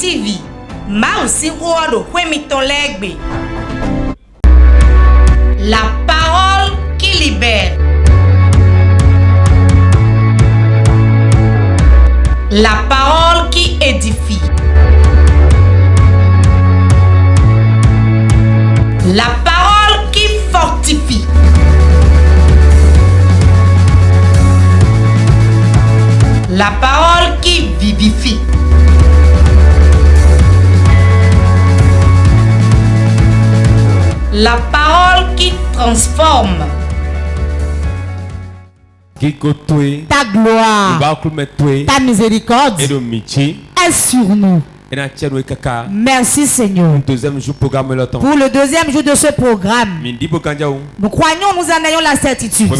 TV. Mausi Rodo Huemitonlegbe. La parole qui libère. La parole qui édifie. La parole qui fortifie. La parole qui vivifie. La parole qui transforme. Ta gloire, ta miséricorde est sur nous. Merci Seigneur. Pour le deuxième jour de ce programme, nous croyons, nous en ayons la certitude. Toi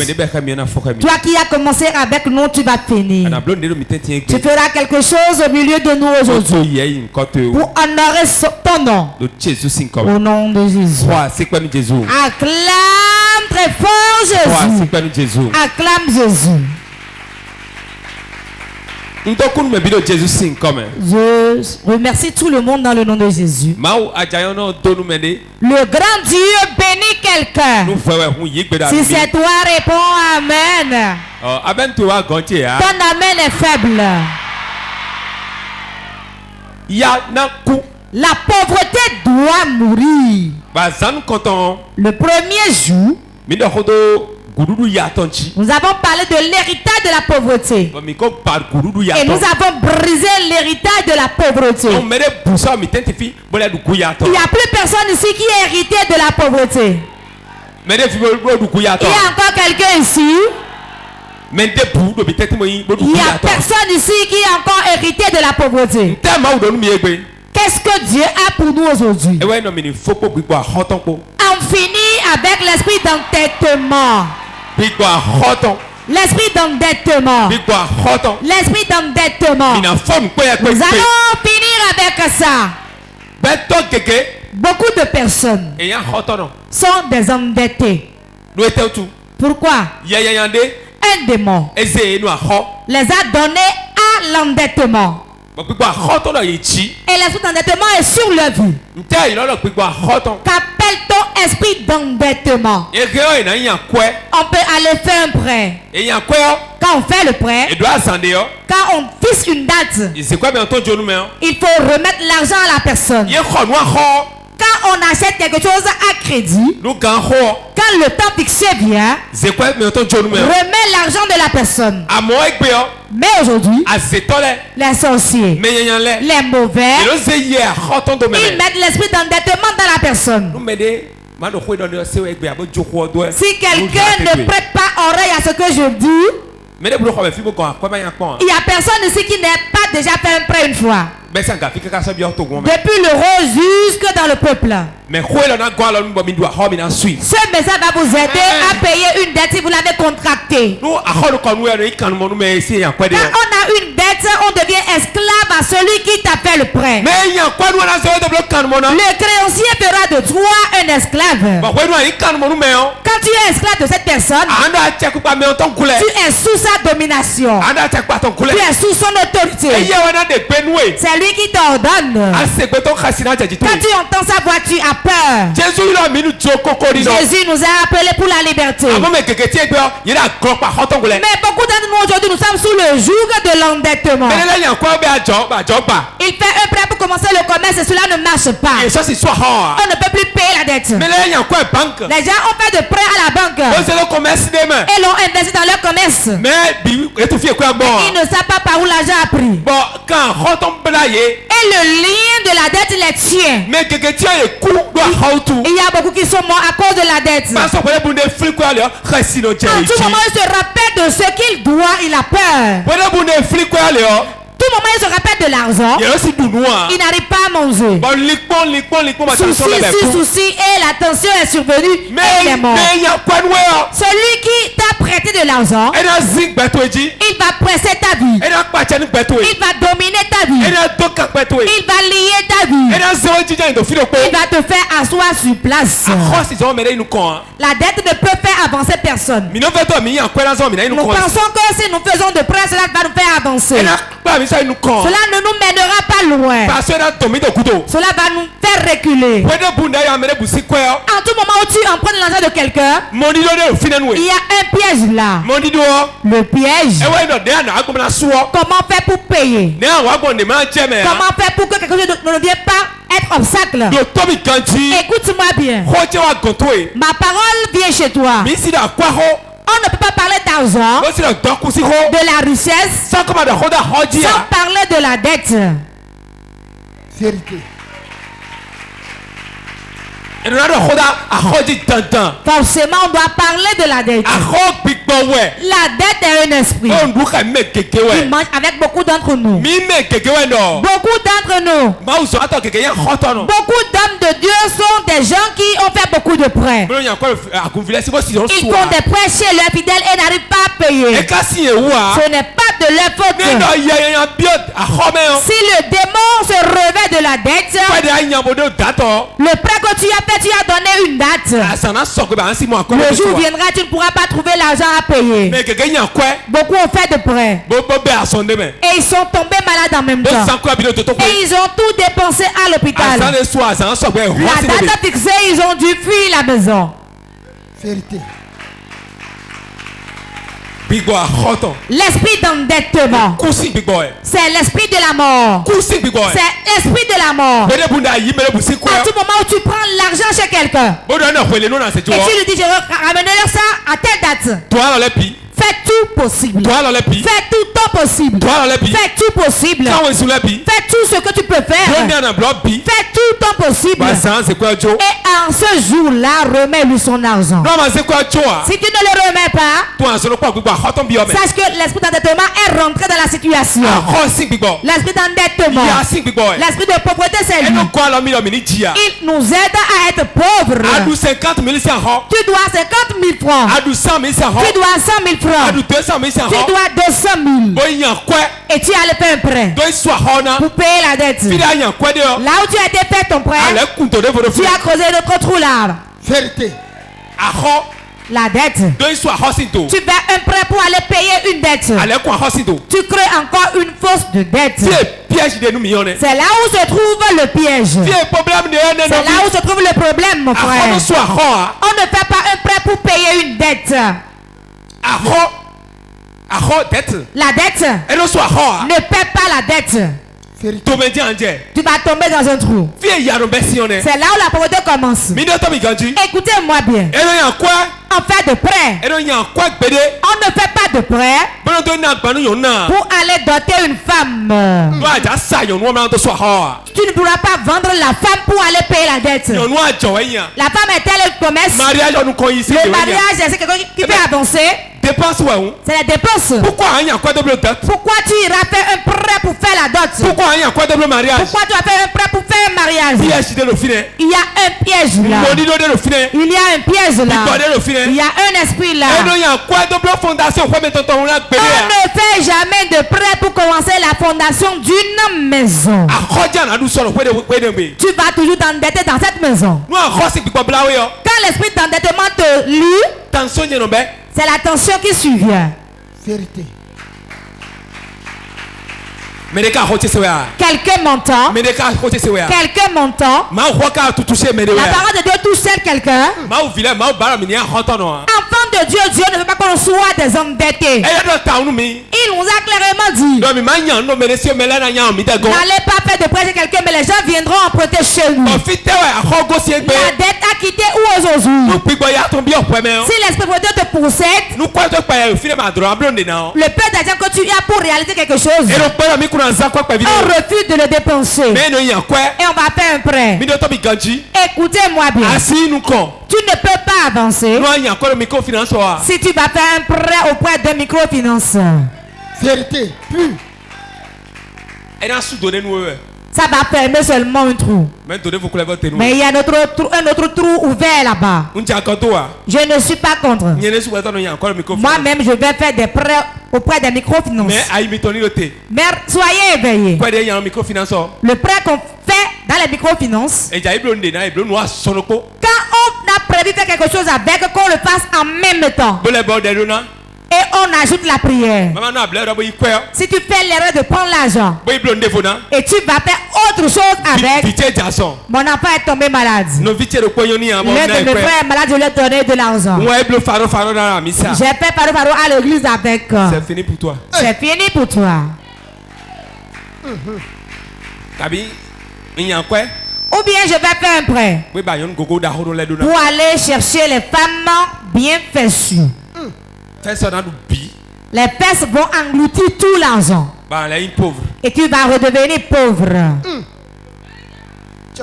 qui as commencé avec nous, tu vas finir. Tu feras quelque chose au milieu de nous aujourd'hui pour honorer ton nom. Au nom de Jésus. Acclame très fort Jésus. Acclame Jésus. Je remercie tout le monde dans le nom de Jésus. Le grand Dieu bénit quelqu'un. Si c'est toi, réponds Amen. Ton Amen est faible. La pauvreté doit mourir. Le premier jour, nous avons parlé de l'héritage de la pauvreté. Et nous avons brisé l'héritage de la pauvreté. Il n'y a plus personne ici qui est hérité de la pauvreté. Il y a encore quelqu'un ici. Il n'y a personne ici qui est encore hérité de la pauvreté. Qu'est-ce que Dieu a pour nous aujourd'hui? On finit avec l'esprit d'entêtement. L'esprit d'endettement. L'esprit d'endettement. Nous allons finir avec ça. Beaucoup de personnes sont des endettés. Pourquoi? Un démon les a donnés à l'endettement. Et l'esprit d'endettement est sur le vie. Qu'appelle-t-on esprit d'endettement? On peut aller faire un prêt. Quand on fait le prêt, quand on fixe une date, il faut remettre l'argent à la personne. Quand on achète quelque chose à crédit, quand le temps fixé vient, remet l'argent de la personne. Mais aujourd'hui, les sorciers, les mauvais, ils mettent l'esprit d'endettement dans la personne. Si quelqu'un ne prête pas oreille à ce que je dis, il n'y a personne ici qui n'a pas déjà fait un prêt une fois. Depuis le roi jusque dans le peuple. Ce message va vous aider à payer une dette si vous l'avez contractée. Quand on a une dette, on devient esclave à celui qui t'a fait le prêt. Le créancier fera de toi un esclave. Quand tu es esclave de cette personne, tu es sous sa domination. Tu es sous son autorité. C'est lui qui t'ordonne. Quand tu entends sa voix, tu as peur. Jésus nous a appelés pour la liberté. Mais beaucoup d'entre nous aujourd'hui, nous sommes sous le joug de l'endettement. Il fait un prêt pour commencer le commerce et cela ne marche pas. On ne peut plus payer la dette. Les gens ont fait de prêts à la banque et l'ont investi dans leur commerce. Ils ne savent pas par où l'argent a pris. Et le lien de la dette, il est tient. Il y a beaucoup qui sont morts à cause de la dette. En tout moment, il se rappelle de ce qu'il doit, il a peur. Tout moment, il se rappelle de l'argent. Il n'arrive pas à manger. Souci, et la tension est survenue. Et il est mort. Celui qui t'a prêté de l'argent, il va presser ta vie. Il va dominer ta vie. Il va lier ta ta vie. Il va te faire asseoir sur place. La dette ne peut faire avancer personne. Nous pensons que si nous faisons de prêts, cela va nous faire avancer. Cela ne nous mènera pas loin. Cela va nous faire reculer. En tout moment où tu empruntes l'argent de quelqu'un, il y a un piège là. Le piège. Comment faire pour payer? Comment faire pour que quelque chose ne vienne pas être obstacle? Écoute-moi bien. Ma parole vient chez toi. On ne peut pas parler d'argent, de la richesse, sans parler de la dette. Vérité. Forcément, on doit parler de la dette. La dette est un esprit. Il mange avec beaucoup d'entre nous. Beaucoup d'entre nous. Beaucoup d'hommes de Dieu sont des gens qui ont fait beaucoup de prêts. Ils font des prêts chez leurs fidèles et n'arrivent pas à payer. Ce n'est pas de leur faute. Si le démon se revêt de la dette, le prêt que tu as fait, tu as donné une date. Le jour viendra, tu ne pourras pas trouver l'argent à payer. Beaucoup ont fait de prêts. Et ils sont tombés malades en même temps. Et ils ont tout dépensé à l'hôpital. La date fixée, ils ont dû fuir la maison. Vérité. L'esprit d'endettement, c'est l'esprit de la mort. C'est l'esprit de la mort. À tout moment où tu prends l'argent chez quelqu'un et tu lui dis, je ramènerai ça à telle date. Fais tout possible. Fais tout temps possible. Fais tout possible. Fais tout ce que tu peux faire. Fais tout temps possible. Et en ce jour-là, remets-lui son argent. Si tu ne le remets pas, sache que l'esprit d'endettement est rentré dans la situation. L'esprit d'endettement, l'esprit de pauvreté, c'est lui. Il nous aide à être pauvres. Tu dois 50 000 francs. Tu dois 100 000 francs. Tu dois 200 000. Et tu as fait un prêt pour payer la dette. Là où tu as été fait ton prêt, tu as creusé d'autres trous là. Vérité. La dette. Tu fais un prêt pour aller payer une dette. Tu crées encore une fosse de dette. C'est là où se trouve le piège. C'est là où se trouve le problème, mon frère. On ne fait pas un prêt pour payer une dette. La dette ne paie pas la dette. Tu vas tomber dans un trou. C'est là où la pauvreté commence. Écoutez-moi bien. On fait de prêts. On ne fait pas de prêts pour aller doter une femme. Tu ne pourras pas vendre la femme pour aller payer la dette. La femme est-elle le commerce? Le mariage, c'est quelque chose qui fait avancer. C'est la dépense. Pourquoi tu iras faire un prêt pour faire la dot? Pourquoi tu vas faire un prêt pour faire un mariage? Il y a un piège là. Il y a un piège là. Il y a un esprit là. On ne fait jamais de prêt pour commencer la fondation d'une maison. Tu vas toujours t'endetter dans cette maison. Quand l'esprit d'endettement te lie, c'est la tension qui survient. Vérité. Quelqu'un m'entend. Quelqu'un m'entend. La parole de Dieu touche quelqu'un. Enfant de Dieu, Dieu ne veut pas qu'on soit des endettés. Il nous a clairement dit: n'allez pas faire de prêt chez quelqu'un, mais les gens viendront emprunter chez nous. La dette a quitté où aujourd'hui? Si l'esprit de Dieu te possède, le peu d'argent que tu as pour réaliser quelque chose, on refuse de le dépenser. Et on va faire un prêt. Écoutez-moi bien. Tu ne peux pas avancer si tu vas faire un prêt auprès d'un microfinanceur. Vérité. Ça va fermer seulement un trou. Mais il y a un autre trou ouvert là-bas. Je ne suis pas contre. Moi-même, je vais faire des prêts auprès des microfinanceurs. Mais soyez éveillés. Le prêt qu'on fait dans les microfinances, quand on a prévu faire quelque chose avec, qu'on le fasse en même temps. Et on ajoute la prière. Si tu fais l'erreur de prendre l'argent et tu vas faire autre chose avec, mon enfant est tombé malade. L'un de mes frères est malade, je lui ai donné de l'argent. J'ai fait paro à l'église avec. C'est fini pour toi. C'est fini pour toi. Ou bien je vais faire un prêt pour aller chercher les femmes bien fessues. Les fesses vont engloutir tout l'argent. Et tu vas redevenir pauvre. Je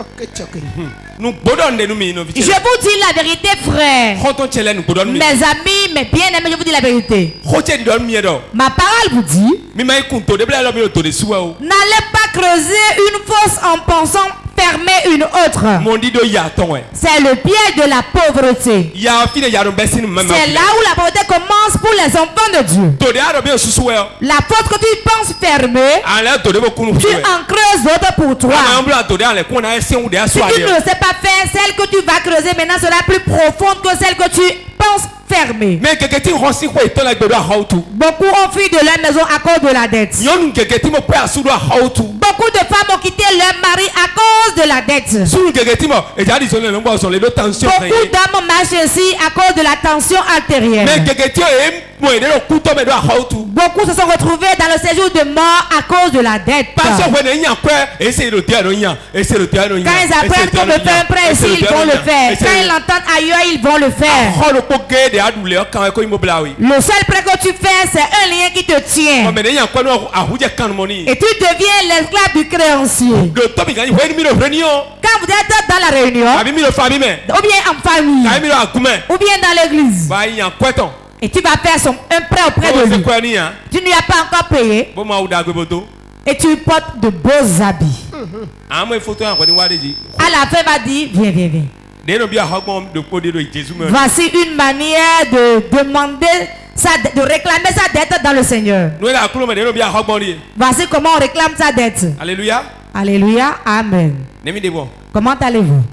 vous dis la vérité, frère. Mes amis, mes bien-aimés, je vous dis la vérité. Ma parole vous dit, n'allez pas creuser une fosse en pensant fermer une autre. C'est le piège de la pauvreté. C'est là où la pauvreté commence pour les enfants de Dieu. La fosse que tu penses fermer, tu en creuses d'autres pour toi. Si tu ne sais pas faire, celle que tu vas creuser maintenant sera plus profonde que celle que tu penses fermer. Beaucoup ont fui de leur maison à cause de la dette. Beaucoup de femmes ont quitté leur mari à cause de la dette. Beaucoup d'hommes marchent ainsi à cause de la tension artérielle. Beaucoup se sont retrouvés dans le séjour de mort à cause de la dette. Quand ils apprennent qu'on me fait un prêt ici, ils vont le faire. Quand ils l'entendent ailleurs, ils vont le faire. Le seul prêt que tu fais, c'est un lien qui te tient. Et tu deviens l'esclave du créancier. Quand vous êtes dans la réunion, ou bien en famille, ou bien dans l'église, et tu vas faire un prêt auprès de lui, tu ne lui as pas encore payé, et tu portes de beaux habits. À la fin, va dire, viens, viens, viens. Voici une manière de demander, de réclamer sa dette dans le Seigneur. Voici comment on réclame sa dette. Alléluia. Alléluia. Amen. Comment allez-vous?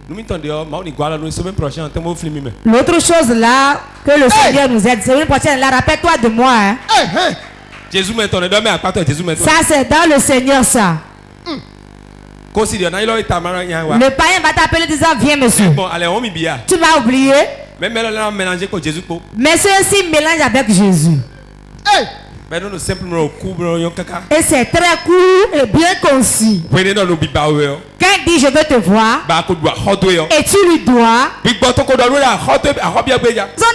L'autre chose là, que le Seigneur nous aide, c'est une prochaine là, rappelle-toi de moi. Hein? Ça c'est dans le Seigneur ça. Le païen va t'appeler disant viens monsieur. Tu vas oublier. Mais ceux-ci mélangent avec Jésus. Et c'est très court et bien concis. Quand il dit je veux te voir, et tu lui dois, son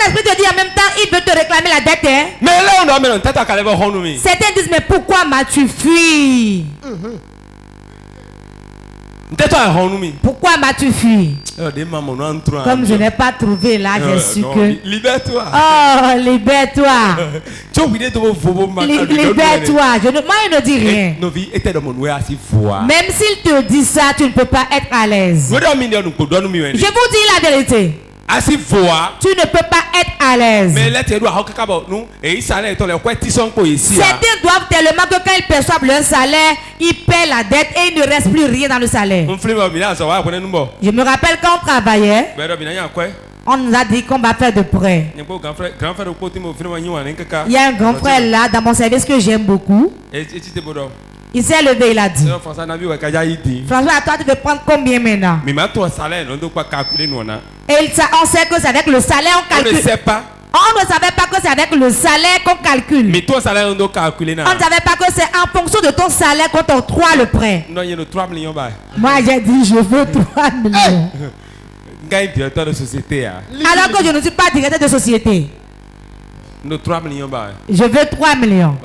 esprit te dit en même temps il veut te réclamer la dette. Hein? Certains disent mais pourquoi m'as-tu fui? Pourquoi m'as-tu fui? Comme je n'ai pas trouvé là, j'ai su que... Libère-toi. Oh, libère-toi. Libère-toi. Moi, je ne dis rien. Même s'il te dit ça, tu ne peux pas être à l'aise. Je vous dis la vérité. Tu ne peux pas être à l'aise. Certains doivent tellement que quand ils perçoivent leur salaire, ils paient la dette et il ne reste plus rien dans le salaire. Je me rappelle quand on travaillait, on nous a dit qu'on va faire de prêts. Il y a un grand frère là dans mon service que j'aime beaucoup. Il s'est levé, il a dit François, toi tu veux prendre combien maintenant? Et on sait que c'est avec le salaire on calcule. On ne sait pas. On ne savait pas que c'est avec le salaire qu'on calcule. Mais ton salaire on doit calculer. On ne savait pas que c'est en fonction de ton salaire qu'on t'octroie le prêt. Non, il y a 3 millions. Moi j'ai dit je veux 3 millions. Directeur de société. Alors que je ne suis pas directeur de société. Je veux 3 millions.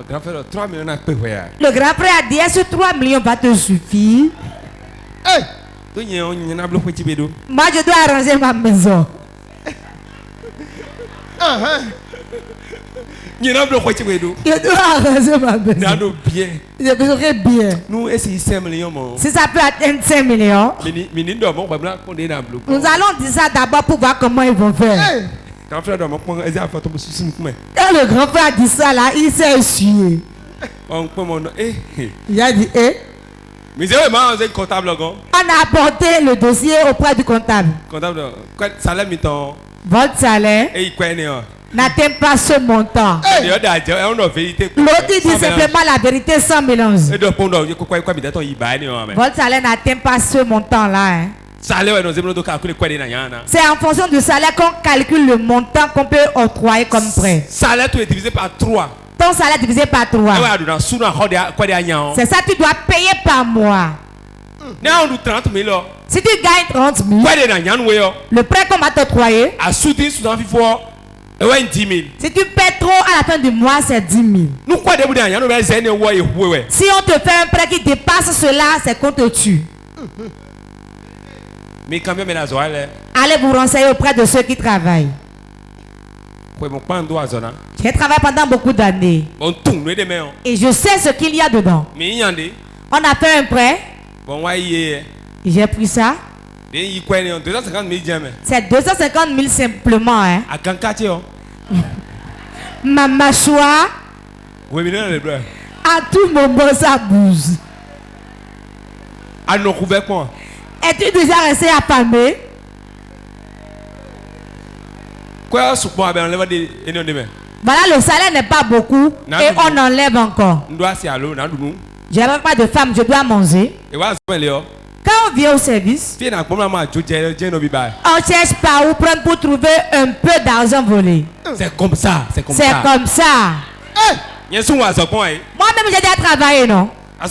Le grand frère a dit est-ce que 3 millions va te suffire? Moi je dois arranger ma maison. Je dois arranger ma maison. Je besoin bien. Si ça peut atteindre 5 millions, nous allons dire ça d'abord pour voir comment ils vont faire. Quand le grand frère a dit ça là, il s'est essuyé. Il a dit On a apporté le dossier auprès du comptable. Votre salaire n'atteint pas ce montant. L'autre dit simplement la vérité sans mélange. Votre salaire n'atteint pas ce montant-là. Hein. C'est en fonction du salaire qu'on calcule le montant qu'on peut octroyer comme prêt. Salaire tout est divisé par 3. Ton salaire divisé par 3. C'est ça, tu dois payer par mois. Si tu gagnes 30 000, le prêt qu'on va t'octroyer, si tu paies trop à la fin du mois, c'est 10 000. Si on te fait un prêt qui dépasse cela, c'est qu'on te tue. Allez vous renseigner auprès de ceux qui travaillent. J'ai travaillé pendant beaucoup d'années. Et je sais ce qu'il y a dedans. On a fait un prêt. J'ai pris ça. C'est 250 000 simplement. Hein. Ma mâchoire. À tout moment, ça bouge. Es-tu déjà resté affamé? Voilà, le salaire n'est pas beaucoup et on enlève encore. Je n'ai pas de femme, je dois manger. Quand on vient au service, on cherche par où prendre pour trouver un peu d'argent volé. C'est comme ça. C'est comme ça. Moi-même, j'ai déjà travaillé, non? Quel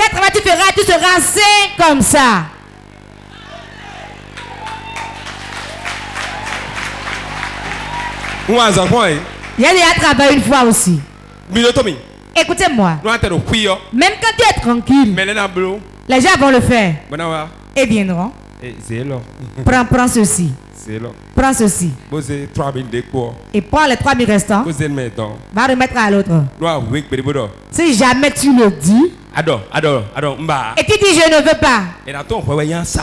travail tu feras? Tu seras sain comme ça. J'ai déjà travaillé une fois aussi. Écoutez-moi. Même quand tu es tranquille, les gens vont le faire. Et viendront. Prends ceci. Prends ceci. Et prends les 3 000 restants. Va remettre à l'autre. Si jamais tu le dis. Et tu dis je ne veux pas.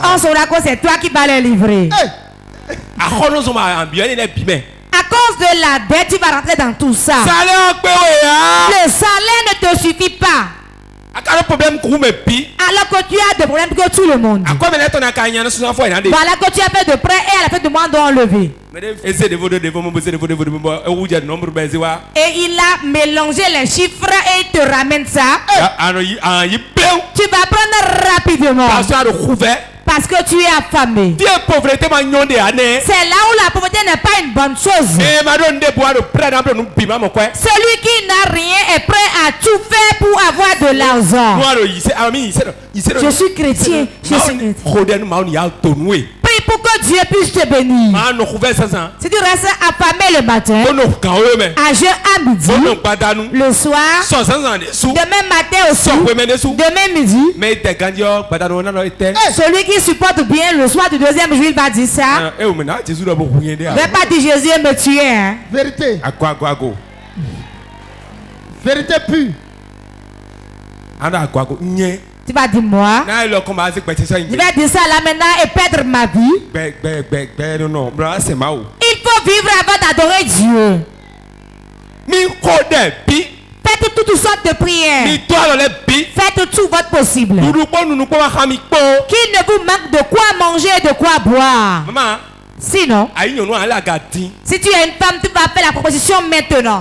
On saura que c'est toi qui vas les livrer. À cause de la dette, tu vas rentrer dans tout ça. Le salaire ne te suffit pas. Alors que tu as des problèmes que tout le monde. Voilà que tu as fait de prêt et à la fin du mois on doit enlever. Et il a mélangé les chiffres et il te ramène ça. Tu vas prendre rapidement. Parce que tu es affamé. C'est là où la pauvreté n'est pas une bonne chose. Celui qui n'a rien est prêt à tout faire pour avoir de l'argent. Je suis chrétien. Prie pour que Dieu puisse te bénir. Si tu restes affamé le matin, à jeun à midi, le soir, demain matin aussi, demain midi, celui qui supporte bien le soir du deuxième jour, il va dire ça. Ne va pas dire Jésus me tuer. Hein? Vérité. Vérité pure. Tu vas dire moi. Je vais dire ça là maintenant et perdre ma vie. Il faut vivre avant d'adorer Dieu. Faites toutes sortes de prières. Faites tout votre possible. Qu'il ne vous manque de quoi manger et de quoi boire. Sinon, si tu es une femme, tu vas faire la proposition maintenant.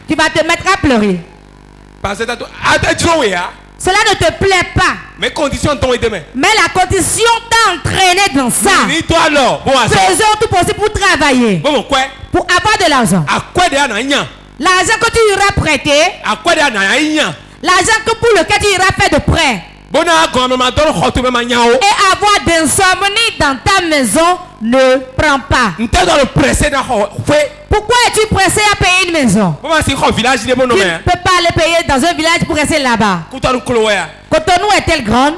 Tu vas te mettre à pleurer. Cela ne te plaît pas. Mais la condition t'a entraîné dans ça. Faisons tout possible pour travailler. Pour avoir de l'argent. L'argent que tu iras prêter. L'argent pour lequel tu iras faire de prêt. Et avoir d'insomnie dans ta maison ne prend pas. Pourquoi es-tu pressé à payer une maison? Tu ne peux pas aller payer dans un village pour rester là-bas. Cotonou est-elle grande?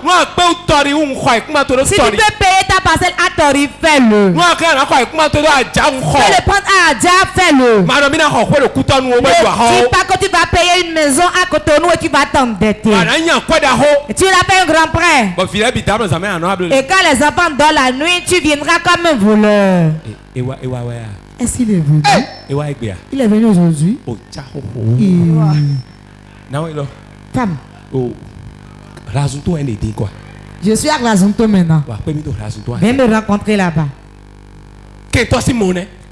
Si tu peux payer ta parcelle à Tori, fais-le. Tu peux le prendre à Adja, fais-le. Ne dis pas que tu vas payer une maison à Cotonou et tu vas t'endetter. Et tu l'as fait un grand prêt. Et quand les enfants dorment la nuit, tu viendras comme un voleur. Est-ce qu'il est venu? Il est venu aujourd'hui. Femme. Je suis à Razunto maintenant. Viens me rencontrer là-bas.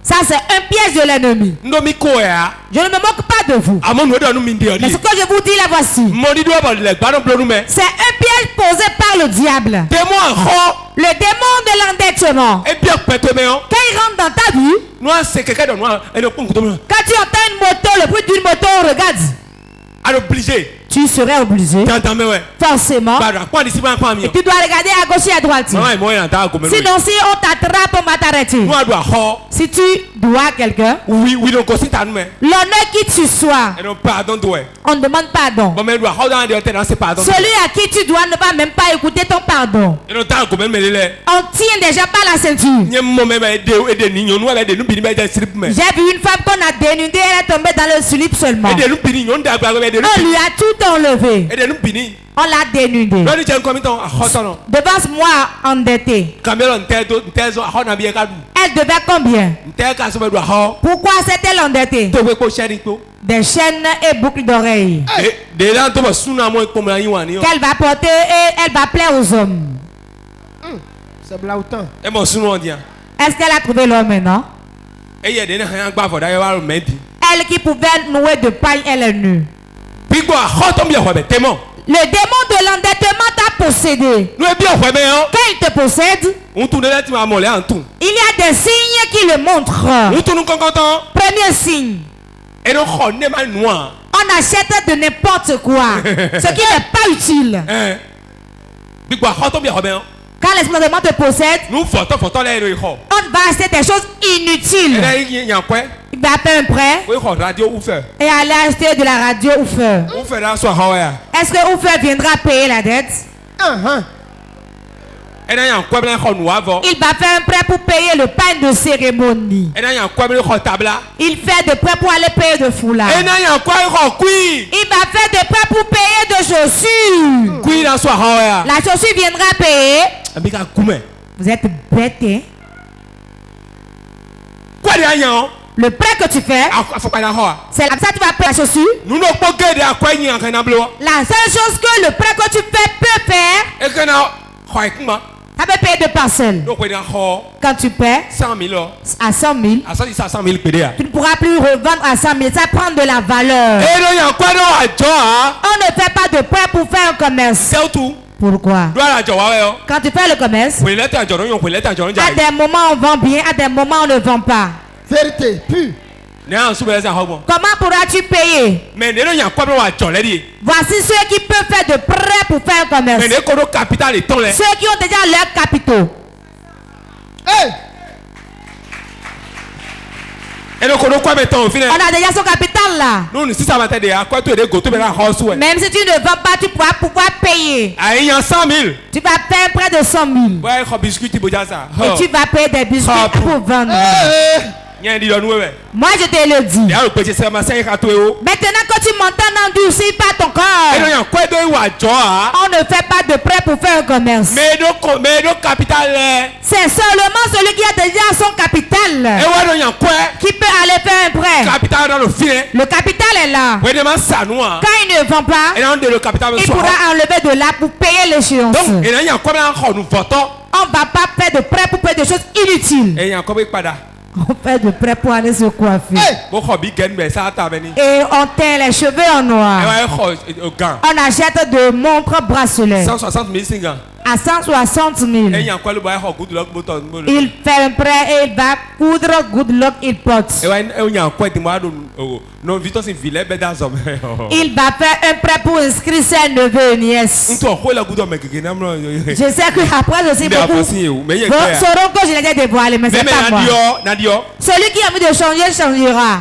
Ça, c'est un piège de l'ennemi. Je ne me moque pas de vous. Mais ce que je vous dis là, voici. C'est un piège posé par le diable. Le démon de l'endettement. Quand il rentre dans ta vie, quand tu entends une moto, le bruit d'une moto, on regarde. Tu serais obligé, forcément, et tu dois regarder à gauche et à droite. Sinon, si on t'attrape, on va t'arrêter. Si tu dois quelqu'un, l'honneur qui tu sois, on ne demande pardon. Celui à qui tu dois ne va même pas écouter ton pardon. On tient déjà pas la ceinture. J'ai vu une femme qu'on a dénudée, elle est tombée dans le slip seulement. On lui a tout enlevé. On l'a dénudée. Devant moi endettée. Elle devait combien? Pourquoi s'est-elle endettée? Des chaînes et boucles d'oreilles qu'elle va porter et elle va plaire aux hommes. C'est blautant. Est-ce qu'elle a trouvé l'homme maintenant? Elle qui pouvait nouer de paille, elle est nue. Le démon de l'endettement t'a possédé. Quand il te possède, il y a des signes qui le montrent. Premier signe. On achète de n'importe quoi, ce qui n'est pas utile. Quand l'esprit de démon te possède, on va acheter des choses inutiles. Il va faire un prêt et aller acheter de la radio Oufer. Est-ce que Oufer viendra payer la dette? Il va faire un prêt pour payer le pain de cérémonie. Il fait des prêts pour aller payer de foulard. Il va faire des prêts pour payer de chaussures. La chaussure viendra payer. Vous êtes bête, hein? Le prêt que tu fais, c'est comme ça que tu vas payer la chaussure. La seule chose que le prêt que tu fais peut faire, ça peut payer de parcelles. Quand tu paies à 100 000, tu ne pourras plus revendre à 100 000. Ça prend de la valeur. On ne fait pas de prêt pour faire un commerce. Pourquoi? Quand tu fais le commerce, à des moments on vend bien, à des moments on ne vend pas. Vérité, pure. Comment pourras-tu payer? Voici ceux qui peuvent faire de prêts pour faire un commerce. Ceux qui ont déjà leurs capitaux. Hey! On a déjà son capital là. Même si tu ne vends pas, tu pourras pouvoir payer. Tu vas faire un prêt de 100 000. Et tu vas payer des biscuits pour vendre. Moi je te le dis. Maintenant que tu m'entends n'endurcis pas ton corps. On ne fait pas de prêt pour faire un commerce. C'est seulement celui qui a déjà son capital qui peut aller faire un prêt. Le capital est là. Quand il ne vend pas, il pourra enlever de là pour payer l'échéance. On ne va pas faire de prêt pour faire des choses inutiles. On fait de prêt pour aller se coiffer. Et on teint les cheveux en noir. On achète de montres bracelets. 160 000 à 160 000. Il fait un prêt et il va coudre good luck il porte. Il va faire un prêt pour inscrire ses neveux et nièces. Je sais que après aussi beaucoup sauront que je l'ai dévoilé, mais c'est pas moi. Celui qui a envie de changer, changera.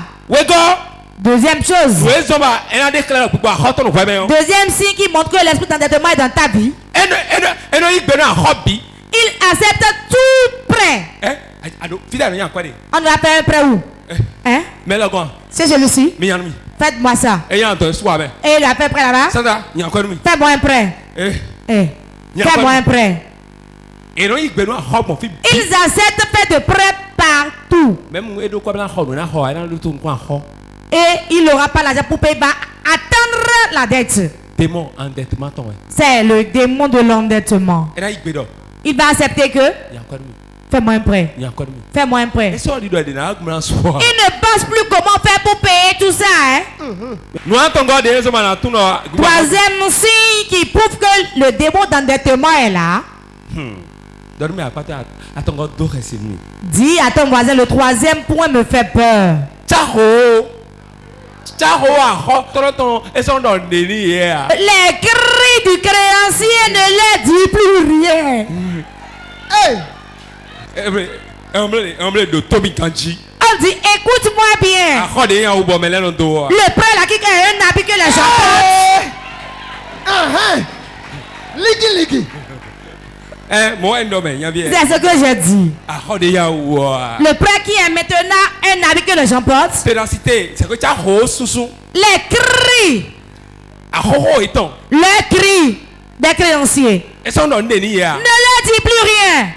Deuxième chose. Deuxième signe qui montre que l'esprit d'endettement est dans ta vie. Il accepte tout prêt. On doit faire un prêt où? Hein? C'est celui-ci. Faites-moi ça. Et il a fait prêt là-bas. Fais-moi un prêt. Fais-moi un prêt. Ils acceptent faire de prêts partout. Et il n'aura pas l'argent pour payer, il va attendre la dette. C'est le démon de l'endettement. Il va accepter que fais-moi un prêt. Fais-moi un prêt. Il ne pense plus comment faire pour payer tout ça. Hein? Troisième signe qui prouve que le démon d'endettement est là. Dis à ton voisin, le troisième point me fait peur. Les cris du créancier ne leur disent plus rien. On dit écoute-moi bien. Le prêt là qui est un habit que les gens Ligi. c'est ce que j'ai dit. Le prêt qui est maintenant un habit que les gens portent. Les cris. Les cris des créanciers ne leur dit plus rien.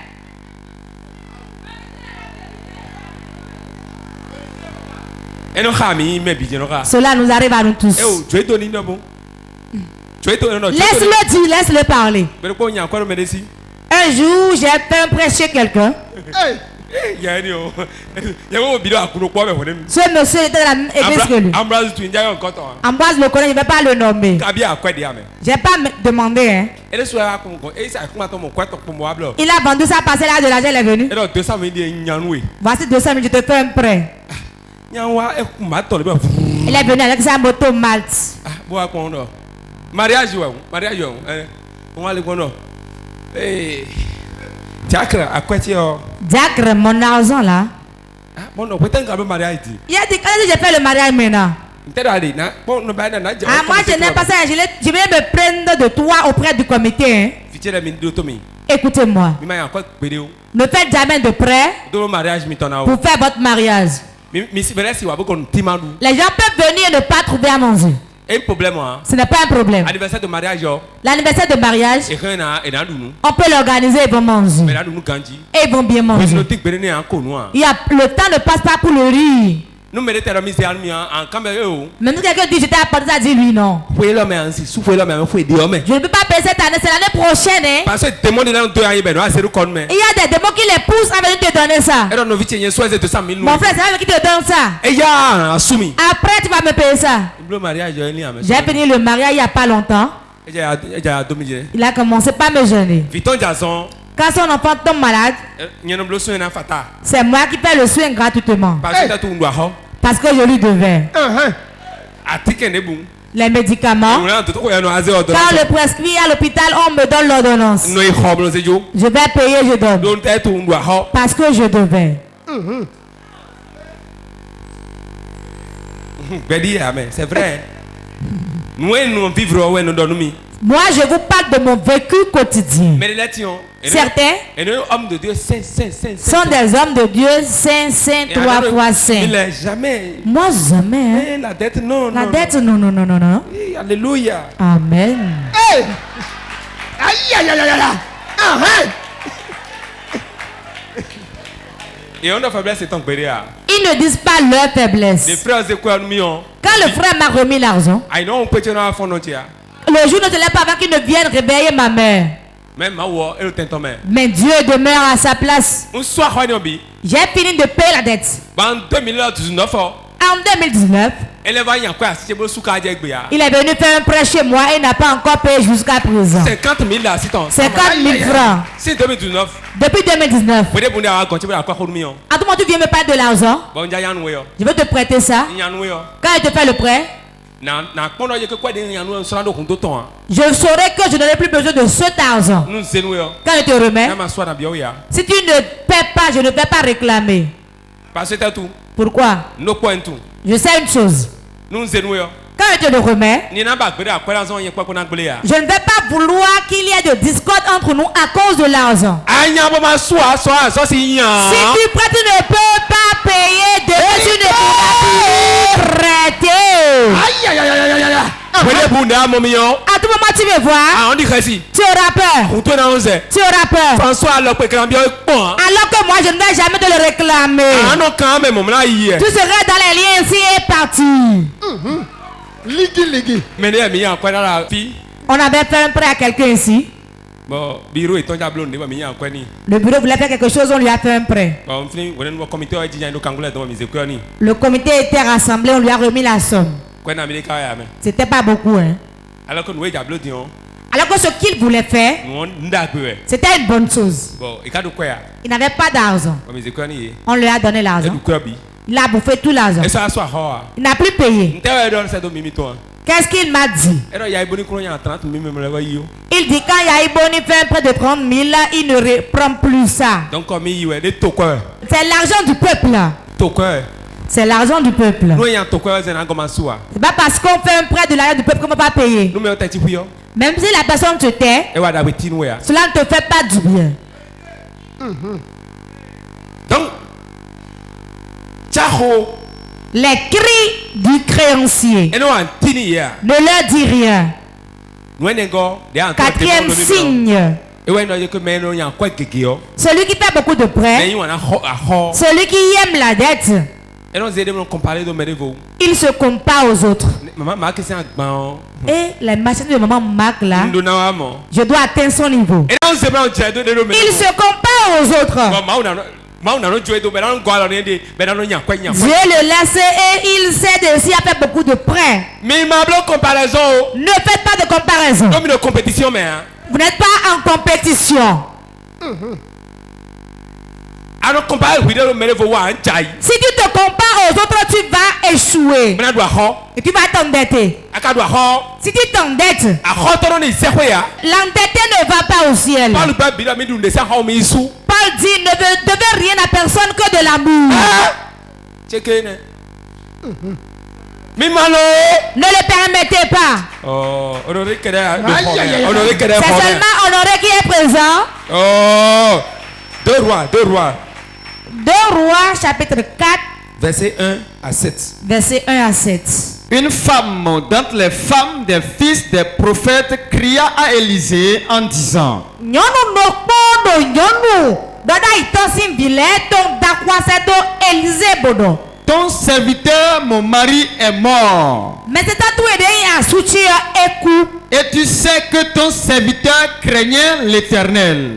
Cela nous arrive à nous tous. Laisse-le dire, laisse-le parler. Un jour, j'ai fait un prêt chez quelqu'un. Ce monsieur était dans la même église que lui. Ambroise le connaît, je ne vais pas le nommer. Je n'ai pas demandé. Hein. Il a vendu sa parcelle là de l'argent, il est venu. Voici 200 000, je te fais un prêt. Il est venu avec sa moto Malte. Diacre, mon argent là. Il a dit quand j'ai fait le mariage maintenant. Moi je n'ai pas ça, je vais me prendre de toi auprès du comité. Hein. Écoutez-moi. Ne faites jamais de prêt pour faire votre mariage. Les gens peuvent venir et ne pas trouver à manger. Ce n'est pas un problème. L'anniversaire de mariage, on peut l'organiser, ils vont manger. Et ils vont bien manger. Il y a, le temps ne passe pas pour le riz. Même si quelqu'un dit j'étais apporté, ça dit lui non. Je ne peux pas payer cette année, c'est l'année prochaine. Hein? Il y a des démons qui les poussent à venir te donner ça. Mon frère, c'est avec qui te donne ça. Après, tu vas me payer ça. J'ai fini le mariage il n'y a pas longtemps. Il a commencé par me gêner. Quand son enfant tombe malade, c'est moi qui fais le soin gratuitement. Parce que je lui devais. Les médicaments. Quand on le prescrit à l'hôpital, on me donne l'ordonnance. Je vais payer, je donne. Parce que je devais. C'est vrai. Moi, je vous parle de mon vécu quotidien. Certains sont des hommes de Dieu saints, 3 fois saints. Moi, jamais. Hein? La dette, non. Alléluia. Amen. Hey! Aïe. Et on a faiblesse étant pédé. Ils ne disent pas leur faiblesse. Quand le frère m'a remis l'argent, le jour ne se lève pas avant qu'il ne vienne réveiller ma mère. Mais Dieu demeure à sa place. J'ai fini de payer la dette. En 2019, il est venu faire un prêt chez moi et n'a pas encore payé jusqu'à présent. 50 000 francs. C'est 2019. Depuis 2019. À tout moment, tu viens me parler de l'argent. Je veux te prêter ça. Quand il te fait le prêt, je saurai que je n'aurai plus besoin de cet argent. Quand je te remets, si tu ne paies pas, je ne vais pas réclamer. Pourquoi? Je sais une chose. Nous zénoué. Quand je te le remets, je ne vais pas vouloir qu'il y ait de discorde entre nous à cause de l'argent. Si tu prêtes, tu ne peux pas payer de tu ne pourras plus prêter. À tout moment tu veux voir, tu auras peur. Tu auras peur. Alors que moi je ne vais jamais te le réclamer. Tu seras dans les liens ici et parti. On avait fait un prêt à quelqu'un ici. Le bureau voulait faire quelque chose, on lui a fait un prêt. Le comité était rassemblé, on lui a remis la somme. C'était pas beaucoup, hein. Alors que ce qu'il voulait faire, c'était une bonne chose. Il n'avait pas d'argent. On lui a donné l'argent. Il a bouffé tout l'argent. Il n'a plus payé. Qu'est-ce qu'il m'a dit? Il dit quand Yaïboni fait un prêt de 30 000, il ne reprend plus ça. C'est l'argent du peuple. C'est l'argent du peuple. C'est pas parce qu'on fait un prêt de l'argent du peuple qu'on ne va pas payer. Même si la personne te tait, cela ne te fait pas du bien. Donc, les cris du créancier ne leur dit rien. Quatrième signe. Celui qui fait beaucoup de prêts, celui qui aime la dette, il se compare aux autres. Et la machine de maman Marc là, je dois atteindre son niveau. Il se compare aux autres. Dieu le laisse et il sait aussi à faire beaucoup de prêts. Ne faites pas de comparaison. Vous n'êtes pas en compétition. Si tu te compares aux autres, tu vas échouer. Et tu vas t'endetter. Si tu t'endettes, l'endetté ne va pas au ciel. Paul dit ne devez rien à personne que de l'amour. Ne le permettez pas. C'est seulement Honoré qui est présent. 2 Rois. 2 Rois chapitre 4 verset 1 à 7. Verset 1 à 7. Une femme d'entre les femmes des fils des prophètes cria à Élisée en disant: ton serviteur, mon mari, est mort. Et tu sais que ton serviteur craignait l'Éternel.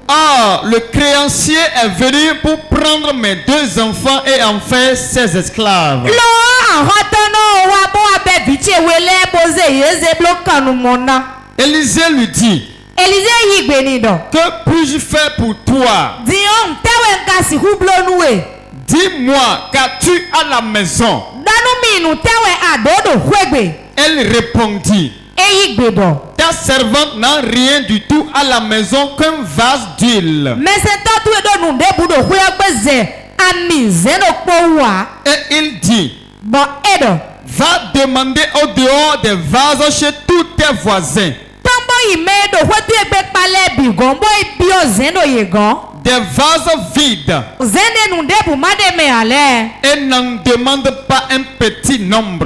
Or, le créancier est venu pour prendre mes 2 enfants et en faire ses esclaves. Élisée lui dit: que puis-je faire pour toi? Dis-moi, qu'as-tu à la maison? Elle répondit: ta servante n'a rien du tout à la maison qu'un vase d'huile. Et il dit: va demander au dehors des vases chez tous tes voisins. Des vases vides. Et n'en demande pas un petit nombre.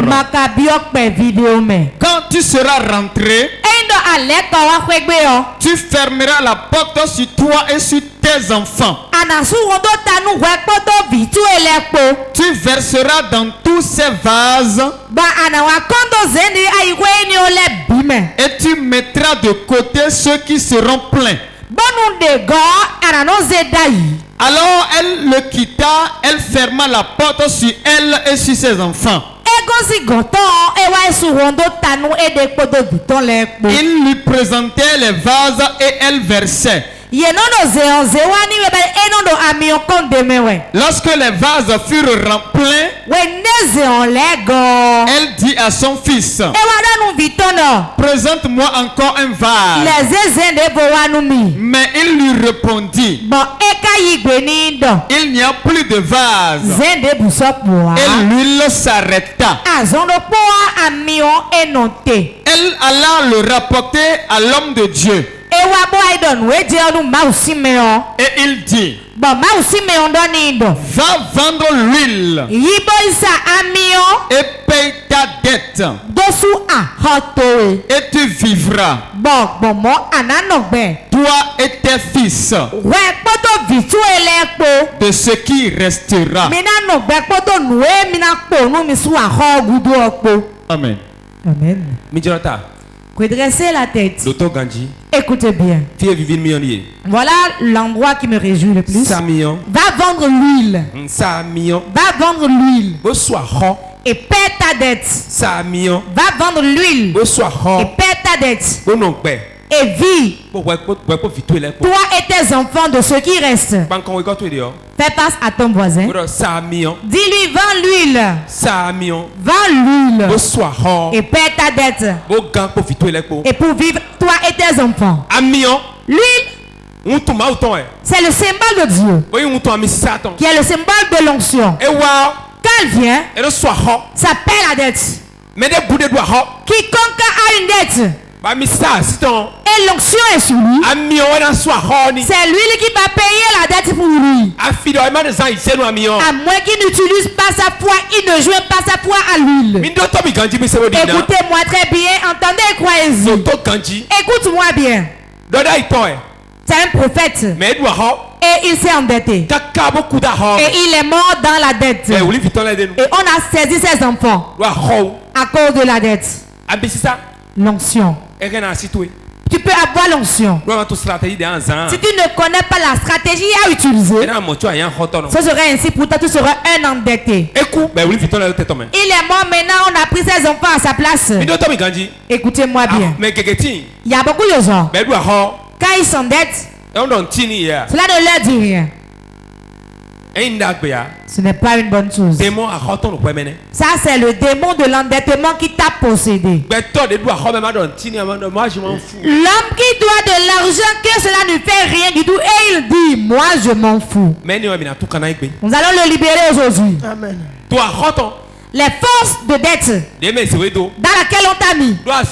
Quand tu seras rentré, tu fermeras la porte sur toi et sur tes enfants. Tu verseras dans tous ces vases et tu mettras de côté ceux qui seront pleins. Alors elle le quitta, elle ferma la porte sur elle et sur ses enfants. Il lui présentait les vases et elle versait. Lorsque les vases furent remplis, elle dit à son fils, présente-moi encore un vase. Mais il lui répondit, il n'y a plus de vase. Et l'huile s'arrêta. Elle alla le rapporter à l'homme de Dieu. Et il dit, va vendre l'huile et paye ta dette et tu vivras, toi et tes fils, de ce qui restera. Amen. Amen. Redressez la tête. Écoutez bien. Voilà l'endroit qui me réjouit le plus. Va vendre l'huile. Va vendre l'huile. Et paie ta dette. Va vendre l'huile. Et paie ta dette. Et vis, toi et tes enfants, de ce qui reste. Fais passe à ton voisin. Dis-lui, vends l'huile. Vends l'huile. Et paie ta dette. Et pour vivre, toi et tes enfants. L'huile, c'est le symbole de Dieu, qui est le symbole de l'onction. Quand elle vient, ça paie la dette. Quiconque a une dette, et l'onction est sur lui, c'est lui qui va payer la dette pour lui. À moins qu'il n'utilise pas sa foi, il ne joue pas sa foi à l'huile. Écoutez-moi très bien, entendez et croyez-y. Écoute-moi bien. C'est un prophète. Et il s'est endetté. Et il est mort dans la dette. Et on a saisi ses enfants à cause de la dette. L'onction. Tu peux avoir l'onction. Si tu ne connais pas la stratégie à utiliser, ce serait ainsi pour toi, tu seras un endetté. Il est mort maintenant, on a pris ses enfants à sa place. Écoutez-moi bien. Il y a beaucoup de gens, quand ils s'endettent, cela ne leur dit rien. Ce n'est pas une bonne chose. Ça, c'est le démon de l'endettement qui t'a possédé. L'homme qui doit de l'argent, que cela ne fait rien du tout, et il dit, moi je m'en fous. Nous allons le libérer aujourd'hui. Amen. Les forces de dette dans laquelle on t'a mis. Car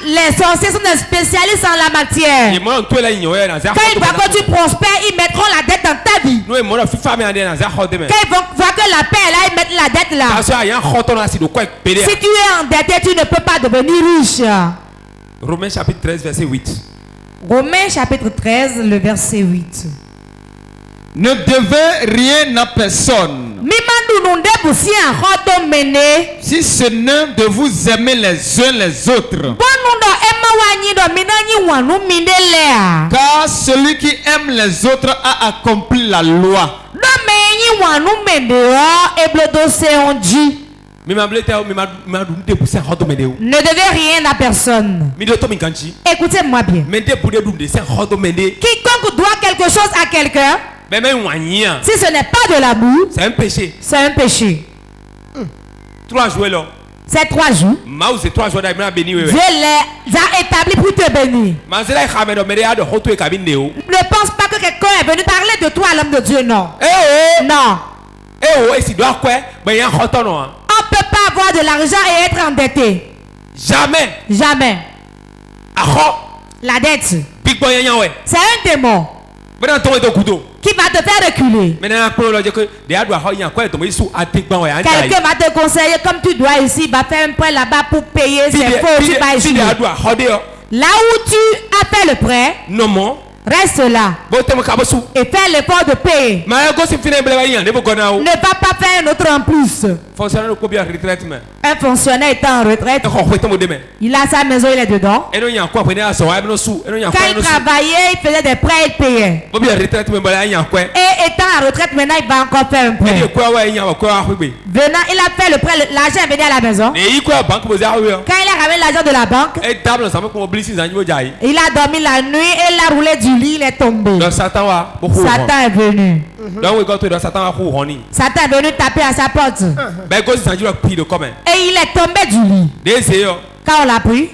les sorciers sont des spécialistes en la matière. Quand ils voient que tu prospères, ils mettront la dette dans ta vie. Quand ils vont voir que la paix est là, ils mettent la dette là. Si tu es endetté, tu ne peux pas devenir riche. Romains chapitre 13 verset 8. Romains chapitre 13 le verset 8. Ne devez rien à personne, si ce n'est de vous aimer les uns les autres. Car celui qui aime les autres a accompli la loi. Ne devez rien à personne. Écoutez-moi bien. Quiconque doit quelque chose à quelqu'un, si ce n'est pas de l'amour, c'est un péché. C'est un péché. 3 jours là. C'est 3 jours. Dieu les a établis pour te bénir. Ne pense pas que quelqu'un est venu parler de toi à l'homme de Dieu, non. Non. On ne peut pas avoir de l'argent et être endetté. Jamais. Jamais. La dette, c'est un démon qui va te faire reculer. Quelqu'un va te conseiller, comme tu dois ici, va faire un prêt là-bas pour payer ses faux, tu vas échouer. Là où tu as fait le prêt, reste là et fais l'effort de payer. Ne va pas faire un autre en plus. Un fonctionnaire étant en retraite, il a sa maison, il est dedans. Quand il travaillait, il faisait des prêts, il payait. Et étant en retraite, maintenant il va encore faire un prêt. Venant, il a fait le prêt, l'argent est venu à la maison. Quand il a ramené l'argent de la banque, il a dormi la nuit et il a roulé du lit, il est tombé. Satan est venu. Satan est venu taper à sa porte. Et il est tombé du lit. Quand on l'a pris,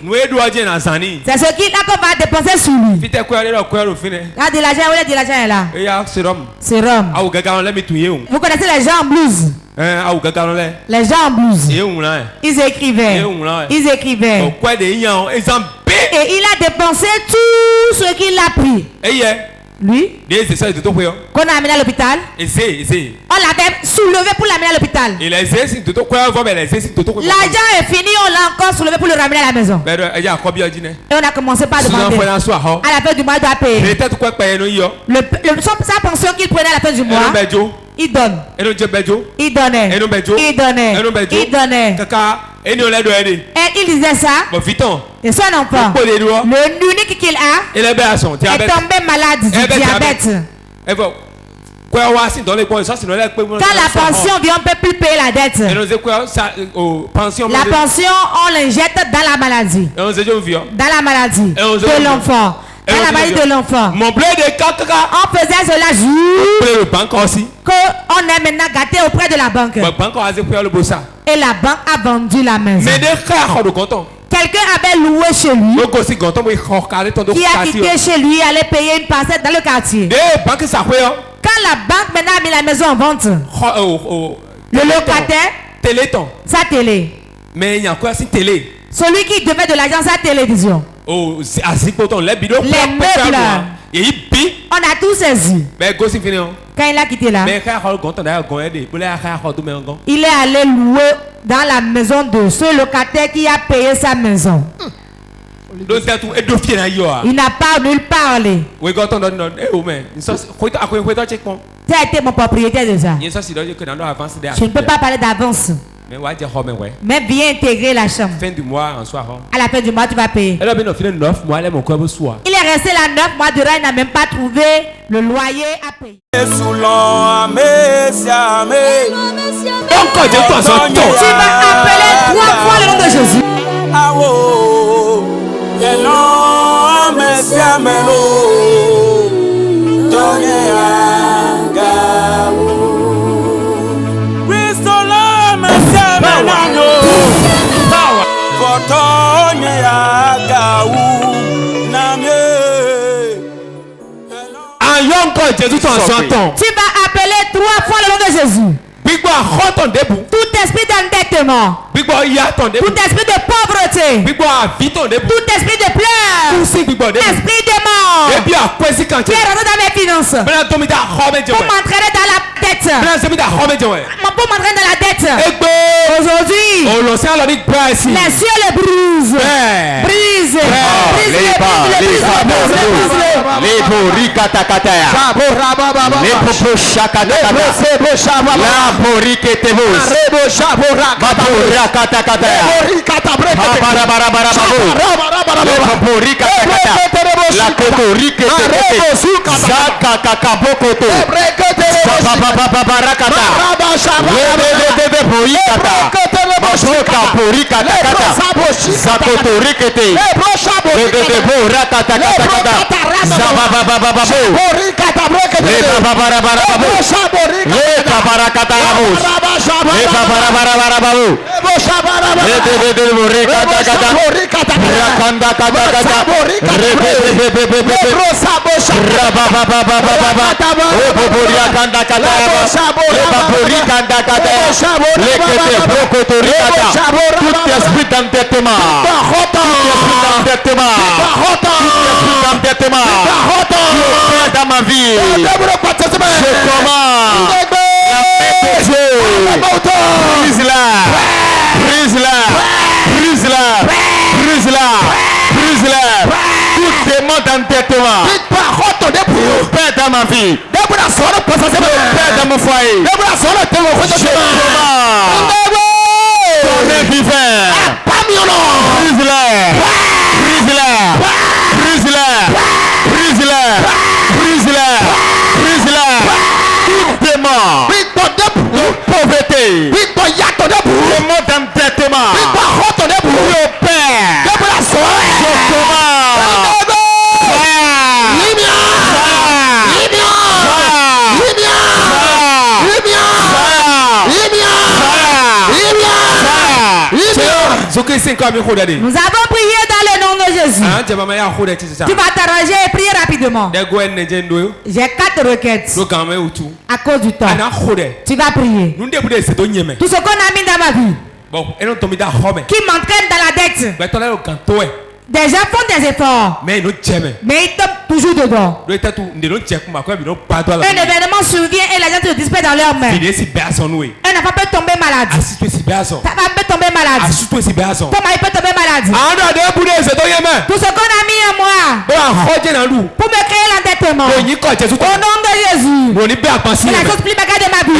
c'est ce qu'il a qu'on va dépenser sur lui. Il a de l'argent, où est l'argent est là? Sérum. Vous connaissez les gens en blouse? Les gens en blouse. Ils écrivaient. Et il a dépensé tout ce qu'il a pris. Lui, qu'on a amené à l'hôpital, on l'avait soulevé pour l'amener à l'hôpital. L'argent est fini, on l'a encore soulevé pour le ramener à la maison. Et on a commencé par demander. À la fin du mois, il doit payer. Sa pension qu'il prenait à la fin du mois, il donne. Il donnait. Et il disait ça. Et son enfant, l'unique qu'il a, est tombé malade du diabète. Quand la pension vient, on ne peut plus payer la dette. La pension, on l'injecte dans la maladie. Dans la maladie de l'enfant. Dans la maladie de l'enfant. On faisait cela juste qu'on est maintenant gâté auprès de la banque. Et la banque a vendu la maison. Quelqu'un avait loué chez lui, qui a quitté chez lui, allait payer une parcelle dans le quartier. Quand la banque maintenant a mis la maison en vente, le locataire, sa télé. Mais il y a quoi si télé? Celui qui devait de l'argent, sa télévision. Les meubles. On a tout saisi. Quand il a quitté là, il est allé louer dans la maison de ce locataire qui a payé sa maison. Il n'a pas nulle part allé. Tu as été mon propriétaire déjà. Je ne peux pas parler d'avance. Mais bien intégrer la chambre. Fin du mois, en soir. À la fin du mois, tu vas payer. Il est resté là 9 mois durant, il n'a même pas trouvé le loyer à payer. Tu vas appeler 3 fois le nom de Jésus. Tu vas appeler 3 fois le nom de Jésus. Tout esprit d'endettement, tout esprit de pauvreté, tout esprit de pleurs, esprit de mort, qui est rentré dans mes finances pour m'entraîner dans la dette. Pour m'entraîner dans la dette. Aujourd'hui, les cieux le brisent. Brise. dans ma vie. Je toute demande d'entêtement. Père dans ma vie. Père dans mon foyer. Je pauvreté, le mot d'endettement, le père, nous avons prié dans le nom de Jésus. Tu vas t'arranger et prier rapidement. J'ai 4 requêtes. À cause du temps. Tu vas prier. Tout ce qu'on a mis dans ma vie qui m'entraîne dans la dette. Des gens font des efforts, mais ils tombent toujours dedans. Un événement survient et les gens se dispersent dans leurs mains. Un enfant peut tomber malade. Ta femme peut tomber malade. Ton mari peut tomber malade. Tout ce qu'on a mis en moi pour me créer l'endettement. Au nom de Jésus. C'est la chose plus bagarre de ma vie.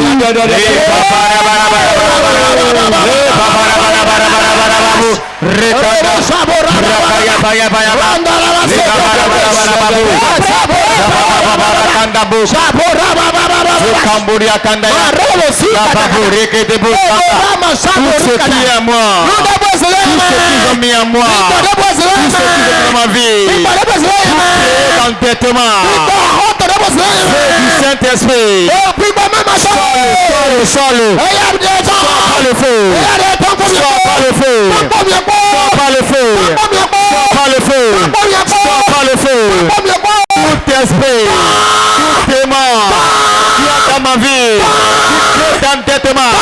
Tout esprit, tout démon qui est dans ma vie, qui est d'endettement,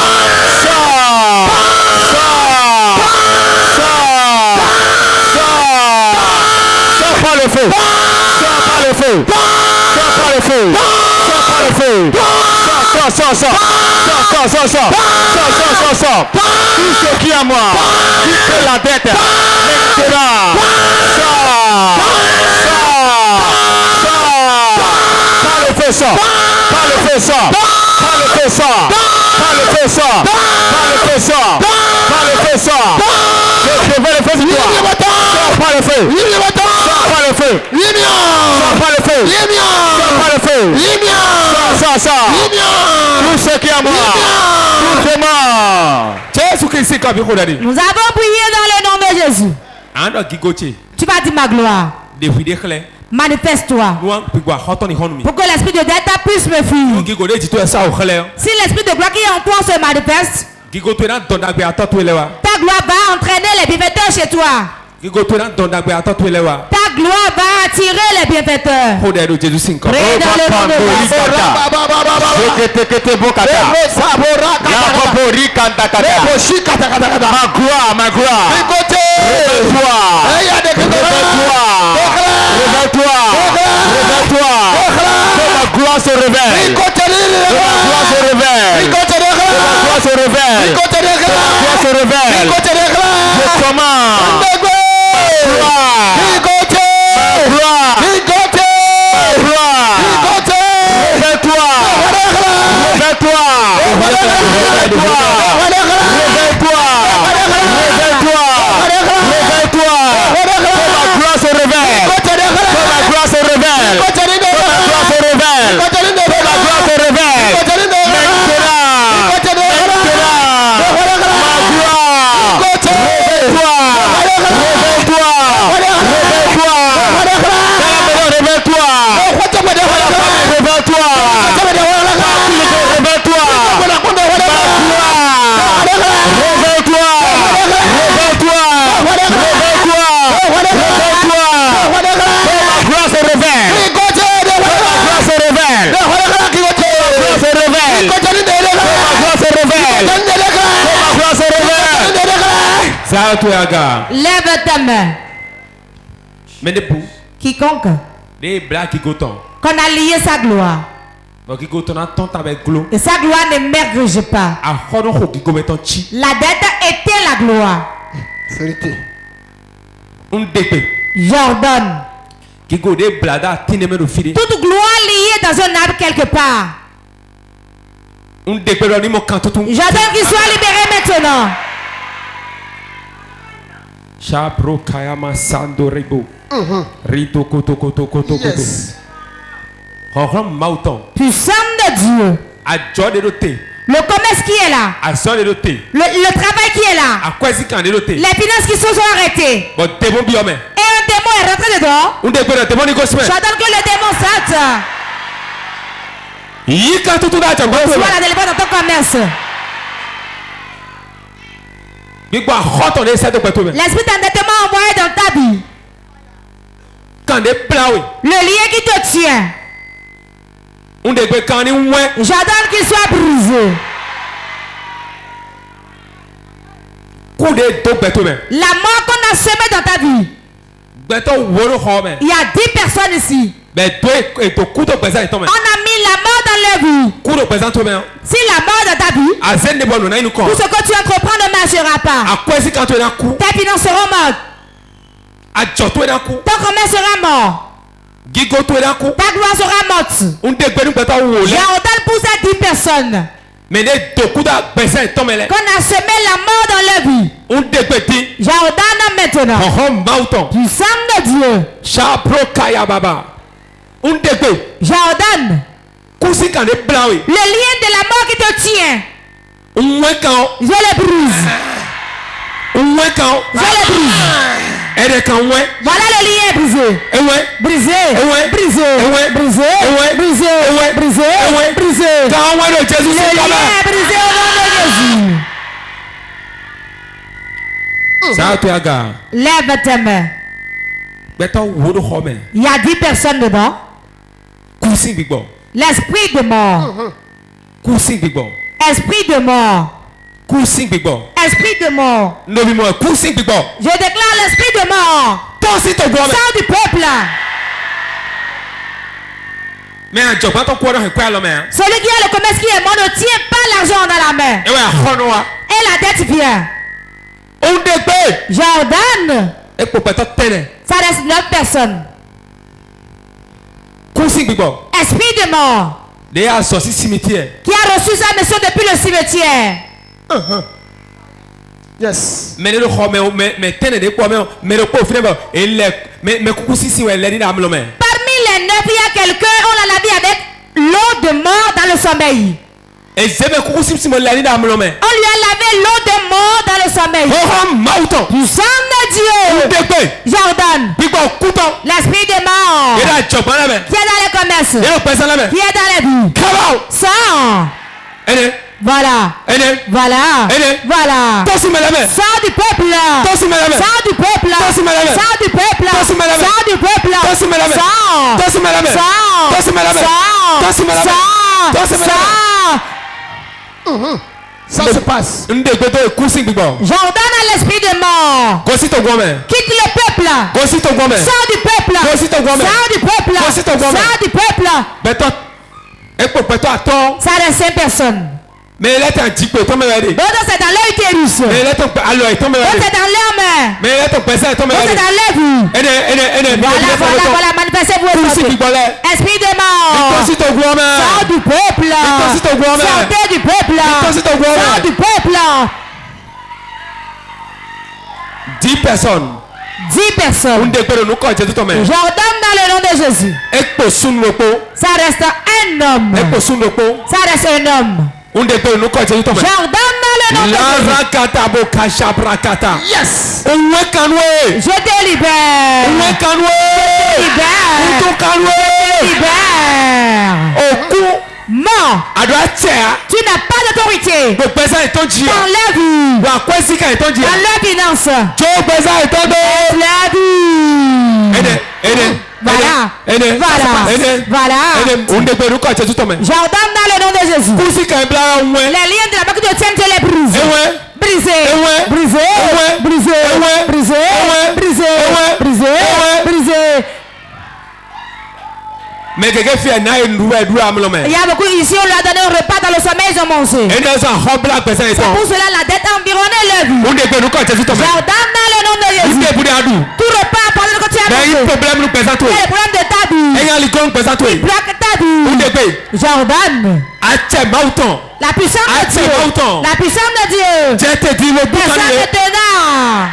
sors par le feu, sors par le feu, sors par le feu, sors par le feu, sors. Tout ce qui est à moi, qui fait la dette, maintenant, Nous avons prié dans le nom de Jésus. Tu vas dire ma gloire. Manifeste-toi pour que l'esprit de dette puisse me fuir. Si l'esprit de gloire qui est en toi se manifeste, ta gloire va entraîner les bienfaiteurs chez toi. Ta gloire va attirer les bienfaiteurs. Ma gloire. Réveille-toi. Que ma gloire se réveille. Je commande. Lève ta main. Quiconque qu'on a lié sa gloire et sa gloire n'émerge pas. La dette était la gloire. J'ordonne toute gloire liée dans un arbre quelque part, j'ordonne qu'il soit libéré maintenant. Chapro kayama sando rebo. Rito koto koto koto koto. Puissant de Dieu. Le commerce qui est là. Le travail qui est là. Les finances qui se sont arrêtées. Et un démon est rentré dedans. J'attends que le démon saute. Reçois la délivrance dans ton commerce. L'esprit d'endettement envoyé dans ta vie. Le lien qui te tient. J'attends qu'il soit brisé. La mort qu'on a semée dans ta vie. Il y a 10 personnes ici. On a mis la mort dans leur vie. Si la mort dans ta vie, tout ce que tu entreprends ne marchera pas. Tes finances seront mortes. Ton commerce sera mort. Ta gloire sera morte. J'ordonne pour ces 10 personnes qu'on a semé la mort dans leur vie. J'ordonne maintenant, puissant de Dieu, j'ordonne le lien de la mort qui te tient. Je le brise. Je le brise. Voilà le lien brisé. Brisé. Brisé. Brisé. Brisé. Brisé. Brisé. Le lien brisé au nom de Jésus. Lève tes mains. Il y a 10 personnes dedans. L'esprit de mort. Esprit de mort. Esprit de mort. Je déclare l'esprit de mort. Sors du peuple. Celui qui a le commerce qui est mort ne tient pas l'argent dans la main. Et la dette vient. J'ordonne. Ça reste 9 personnes. Esprit de mort. Qui a reçu sa mission depuis le cimetière. Yes. Parmi les 9, il y a quelqu'un, on l'a lavé avec l'eau de mort dans le sommeil. On lui a lavé l'eau de mort dans le sommeil. Puissant de Dieu. J'ordonne. L'esprit de mort. Qui est dans les commerces. Qui est dans les vies. Sors. Voilà. Voilà. Voilà. Sors du peuple. Sors du peuple. Sors du peuple. Sors du peuple. Ça se passe. J'ordonne à l'esprit de mort. Quitte le peuple. Sors du peuple. Sors du peuple. Sors du peuple. Ça reste 5 personnes. D'autres c'est dans leur utérus. D'autres c'est dans leur main. D'autres c'est dans leur vie. Voilà, manifestez-vous. Esprit de mort. Sors du peuple. Sortez du peuple. Sors du peuple. 10 personnes. 10 personnes. J'ordonne dans le nom de Jésus. Ça reste un homme. Ça reste un homme. J'ordonne dans le nom de Jésus. Yes. Je délibère. Mort. Tu n'as pas d'autorité dans la vie, dans la finance, la vie. Voilà. J'ordonne dans le nom de Jésus. Les liens de la mort qui te tiennent, je les brise. Brisé. Mais quelqu'un fait un il y a beaucoup ici, on leur a donné un repas dans le sommeil, ils ont mangé. C'est pour cela la dette a environné leur vie. J'ordonne dans le nom de Jésus. Tout repas pendant que tu as mangé. Il y a le problème de ta vie. Il bloque ta vie. J'ordonne. La puissance de Dieu. La puissance de Dieu. Personne ne te donne.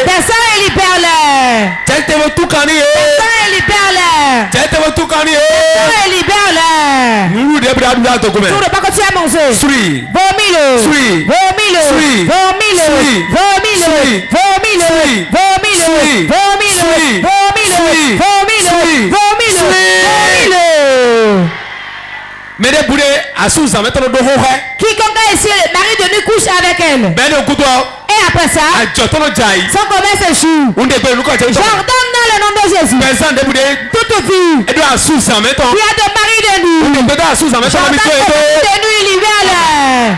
Personne et libère-les. Personne et libère-les. Personne et libère-les. Tout le pas que tu as mangé. Vomile. Vomile. Vomile. Vomile. Vomile. Vomile. Vomile. Vomile. Vomile. Mais des boulets à sous-en maintenant de hohe. Quiconque a essayé le mari de nous couche avec elle. Ben le couteau. Et après ça, son commerce échoue. J'ordonne dans le nom de Jésus. Personne de boulets. Toute fille. Et doit à sous-en maintenant. Qui a de mari de nous. J'ordonne de nous libère-les.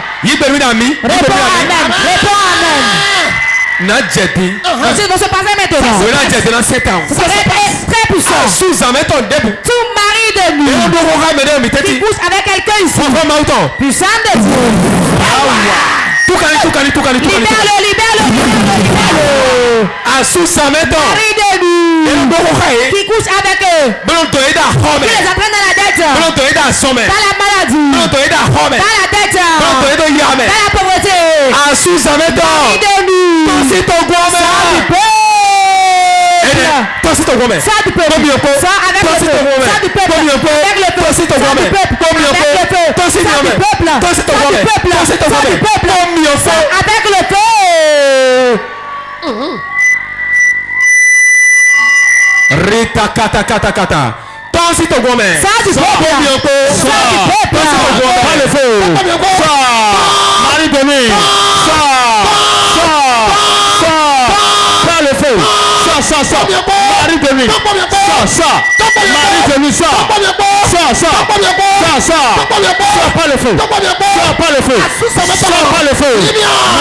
Réponds amen. Réponds amen. Nadjeti. Ensuite, vous se passez maintenant. Vous serez très puissant. Sous-en mettant debout. Tout mari de nous qui couche avec quelqu'un ici. Puissant de Dieu. Libère-le, libère-le. Sous-en mettant. Mari de nous qui couche avec eux. Qui les entraîne dans la dette. Dans la maladie. Dans la dette. Dans la pauvreté. Sous-en mettant. Mari de nous. C'est ton gourmet. Toi c'est ton gourmet. Ça du peuple. Ça avec le peuple. Ça du peuple. Avec le peuple. Toi c'est ton gourmet. Avec le peuple. Toi c'est ton gourmet. Toi c'est ton gourmet. Toi c'est ton gourmet. Avec le feu. Rita kata kata kata. Toi c'est ton gourmet. Ça du peuple. Ça du peuple. Pas le feu. Ça. Marie Denis. Ça. Ça, Marie Denis, ça, Marie Denis, ça, pas le feu, pas le feu, Marie Denis,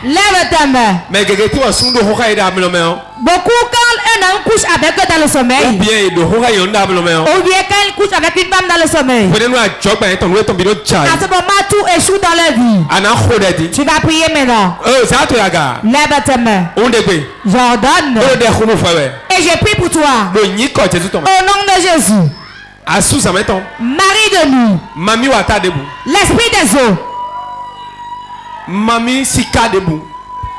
Lève ta main. Beaucoup quand un homme couche avec eux dans le sommeil. Ou bien quand il couche avec une femme dans le sommeil. À ce moment tout échoue dans leur vie. Tu vas prier maintenant. Lève ta main. J'ordonne. Et je prie pour toi. Au nom de Jésus. Marie de nous. L'esprit des eaux. Mami sika debout.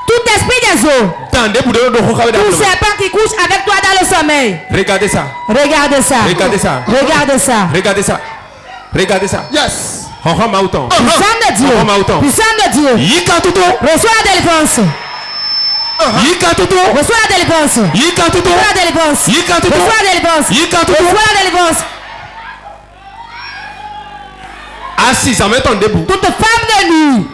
Tout esprit des eaux. Tout serpent qui couche avec toi dans le sommeil. Regardez ça. Regardez ça. Regardez ça. Regardez ça. Regardez ça. Regardez ça. Yes. Puissant de Dieu. Puissant de Dieu. Reçois la délivrance. Reçois la délivrance. Reçois la délivrance. Reçois la délivrance. Reçois la délivrance. Assise en mettant debout. Toute femme de nuit.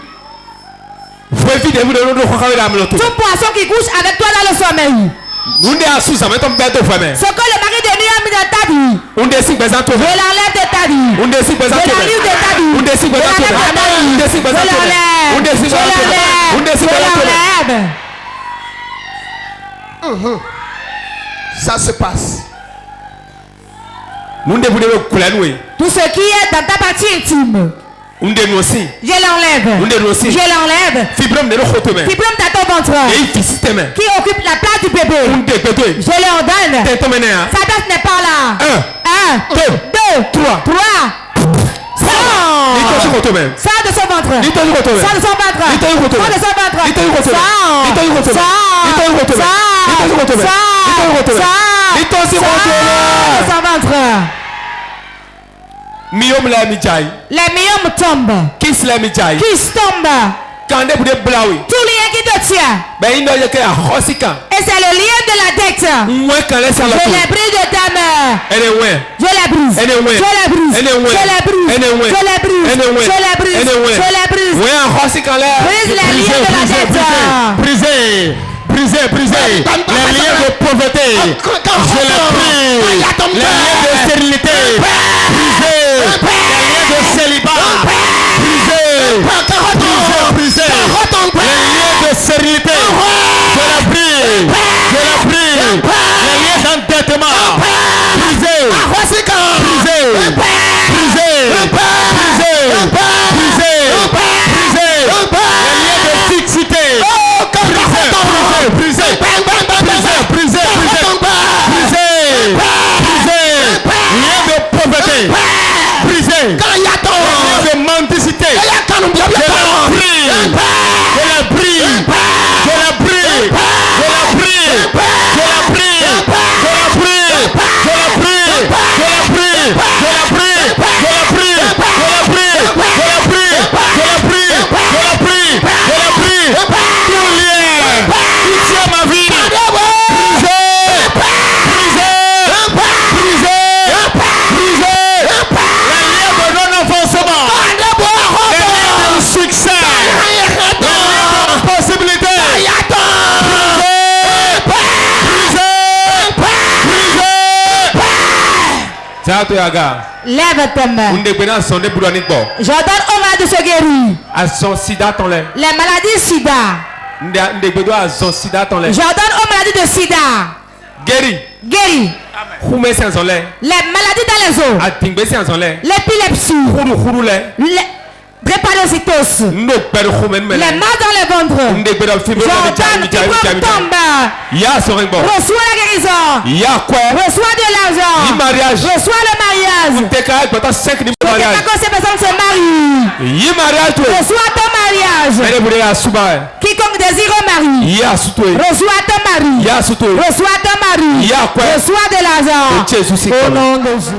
Tout poisson qui couche avec toi dans le sommeil. Ce que le mari de nuit a mis dans ta vie. Je l'enlève de ta vie. Je l'enlève de ta vie. Je l'enlève. Ça se passe. Tout ce qui est dans ta partie intime. Je l'enlève. Je l'enlève. Fibrome dans ton ventre. Qui occupe la place du bébé. Je l'ordonne. Sa tête n'est pas là. 1, 2, 3. Sors de son ventre. Sors de son ventre. Sors de son ventre. Les myomes tombent. Qui tombe? Tout lien qui te tient. Et c'est le lien de la dette. Je les brise de ta main. Je les brise. Je les brise. Je les brise. Je les brise. Je les brise. Je les brise. Je les brise. Brise les liens de la dette. Brisez. Brisez, brisez les liens de pauvreté. Je les brise. Les liens de stérilité. Brisez. Les liens de célibat. Brisez. Brisez. Les liens de stérilité. Je les brise. Je les brise. Les liens d'endettement. Brisez. Brisez. Brisez. Brisez. Brisez. Brisez. Les liens de fixité. Brisez, brisez, brisez, lien de pauvreté, brisez, lien de mendicité, je la brise, je la brise, je la brise, je la brise, je la brise, je la brise, je la brise, je la brise, je la brise, je la brise, je la brise, je la brise, je la brise, je la brise, tout lien. Ma vie, brisez, les liens de non-avancement, les liens de succès, les liens de possibilité, Lève tes mains. J'ordonne aux malades de se guérir. Les maladies sida. J'ordonne aux maladies de sida. Guéris. Les maladies dans les os. L'épilepsie. Drépanocytose. Les mains dans le ventre. J'ordonne que tombe. Reçois la guérison. Reçois de l'argent. Reçois le mariage. Quelqu'un qui se marie. Reçois ton mariage. Quiconque désire un mari. Reçois ton mari. Reçois ton mari. Reçois de l'argent. Au nom de Jésus.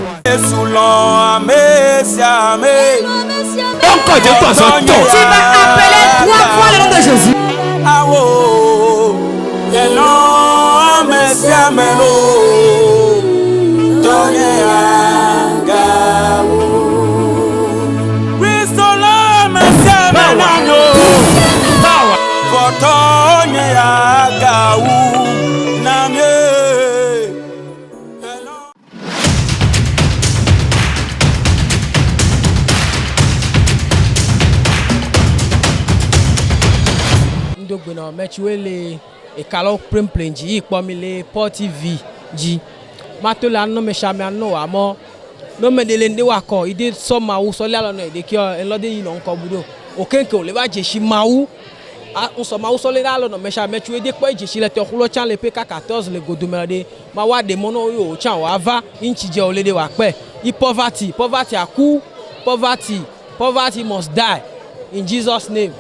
Tu vas appeler 3 fois le nom de Jésus. Mechuele e kalo premplenji ikpomile Port TV ji matola no me chame no amo no me delende wako ide so mawu so le alona ide ki enlode yi no nko budo okenke o le ba jeshi mawu on so mawu so le alona me chame mechu ide po jeshi le to kulo chan le pk 14 le godomerde ma wa de mono yo chan wa va inchi je o le de wa pe I poverty aku poverty must die in Jesus name.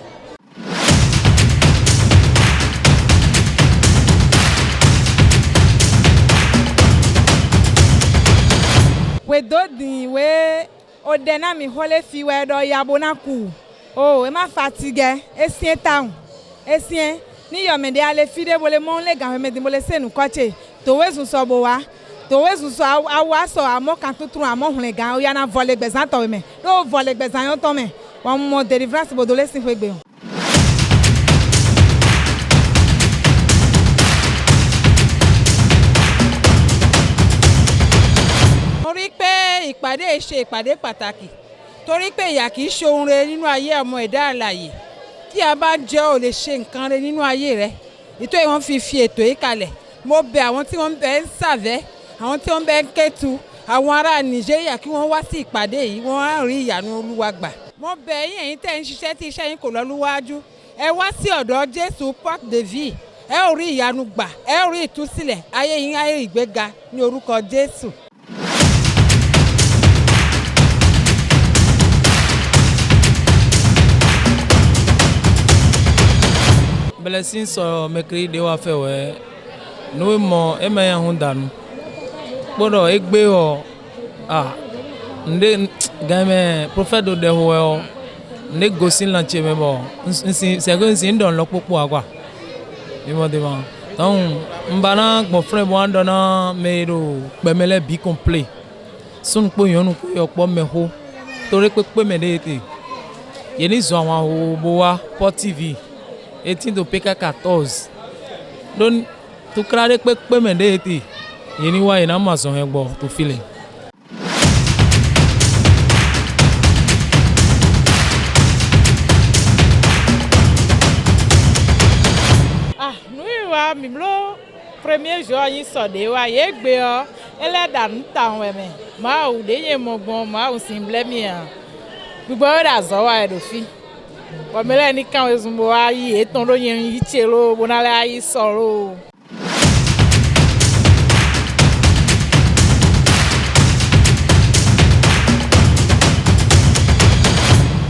We do di we odena mi hole fi we do yabona ku o e ma fatigue esien town esien ni yo me de ale fi de bole mon le gan me de bole senu koche to we sun so bo wa to we sun so awa so amo kan tutun amo hun gan o ya na vole gbezan to me do vole gbezan yo to me won mo deliverance bo do le sin fe gbe. Ìpàdé ṣe ìpàdé pàtàkì torí pé ìyà kìí ṣe ohun rere nínú ayé ọmọ ẹ̀dá alààyè tí a bá jẹ́ ò lè ṣe nǹkan rere nínú ayé rẹ̀ ìtò ìwọ̀n fi ètò yìí kalẹ̀ mo bẹ̀ àwọn tí wọ́n bẹ̀ ń sàvẹ́ àwọn tí wọ́n bẹ̀ ń kẹ́tù àwọn ará Nàìjíríà kí wọ́n wá sí ìpàdé yìí wọ́n á rí ìyanu Olúwa gbà. Mo bẹ̀ yín ẹ̀yin tẹ́ ń ṣiṣẹ́ tí iṣẹ́ yín kò lọ lúwájú ẹ wá sí ọ̀dọ̀ Jésù Porte de Vie ẹ ò rí ìyanu gbà ẹ ò rí ìtúsílẹ̀ ayé yín ayé ìgbéga ní orúkọ Jésù. blessing so me kri de wa fe we no mo e me yan danu bodo egbe o nde game prophet do de ho o nde gosin la che me bo nsin se go nsin don lo popo agwa mi mo de ma donc mbana mon frère mo andona me ro pemele bi complet sun po yonu ko yo po me ho torí pé me de te yeni zo àwọn bo wa Port TV 18 to PK 14 don to krare pé me de te yeni wa ina ma so egbo to file mimlo premier jour yin so de wa ye gbe o ele dan tan we me ma o de ye mo gbon ma o simple mi an gbogbo ra zo wa e do fi bo me le ni kan we zun bo wa yi e ton lo yin yi che lo bo na le ayi so lo